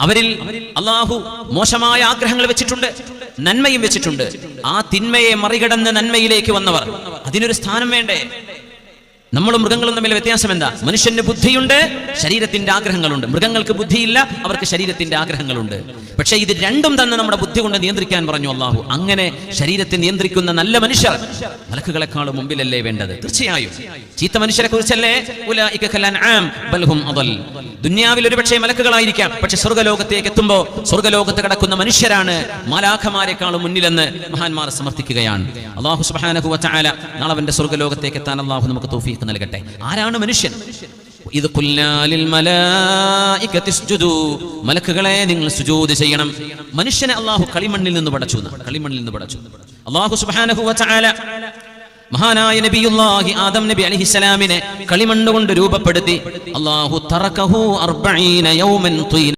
അവരിൽ അള്ളാഹു മോശമായ ആഗ്രഹങ്ങൾ വെച്ചിട്ടുണ്ട്, നന്മയും വെച്ചിട്ടുണ്ട്. ആ തിന്മയെ മറികടന്ന് നന്മയിലേക്ക് വന്നവർ, അതിനൊരു സ്ഥാനം വേണ്ടേ? നമ്മളും മൃഗങ്ങളും തമ്മിൽ വ്യത്യാസം എന്താ? മനുഷ്യന് ബുദ്ധിയുണ്ട്, ശരീരത്തിന്റെ ആഗ്രഹങ്ങളുണ്ട്. മൃഗങ്ങൾക്ക് ബുദ്ധിയില്ല, അവർക്ക് ശരീരത്തിന്റെ ആഗ്രഹങ്ങളുണ്ട്. പക്ഷേ ഇത് രണ്ടും തന്നെ നമ്മുടെ ബുദ്ധി കൊണ്ട് നിയന്ത്രിക്കാൻ പറഞ്ഞു അള്ളാഹു. അങ്ങനെ ശരീരത്തെ നിയന്ത്രിക്കുന്ന നല്ല മനുഷ്യർ മലക്കുകളെക്കാളും മുമ്പിലല്ലേ വേണ്ടത്? തീർച്ചയായും ചീത്ത മനുഷ്യരെ കുറിച്ചല്ലേ ഉലൈക കൽ അൻആം ബൽ ഹും അദൽ. ദുനിയാവിൽ ഒരുപക്ഷേ മലക്കുകളായിരിക്കാം, പക്ഷെ സ്വർഗ്ഗലോകത്തേക്ക് എത്തുമ്പോൾ സ്വർഗ്ഗലോകത്ത് കിടക്കുന്ന മനുഷ്യരാണ് മാലാഖമാരെക്കാളും മുന്നിലെന്ന് മഹാന്മാർ സമർത്ഥിക്കുകയാണ്. അല്ലാഹു സുബ്ഹാനഹു വ തആല നാളെ അവന്റെ സ്വർഗ്ഗലോകത്തേക്ക് എത്താൻ അല്ലാഹു നമുക്ക് തൗഫീഖ് നൽകട്ടെ. ആരാണ് മനുഷ്യൻ? ഇത് ഖുൽനാ ലിൽ മലായികതി ഇസ്ജുദൂ, മലക്കുകളെ നിങ്ങൾ സുജൂദ് ചെയ്യണം. മനുഷ്യനെ അല്ലാഹു കളിമണ്ണിൽ നിന്ന് പടച്ചു. അല്ലാഹു സുബ്ഹാനഹു വ തആല മഹാനായ നബിയുല്ലാഹി ആദം നബി അലൈഹിസ്സലാമിനെ കളിമണ്ണ് കൊണ്ട് രൂപപ്പെടുത്തി. അല്ലാഹു തറകഹു 40 യൗമൻ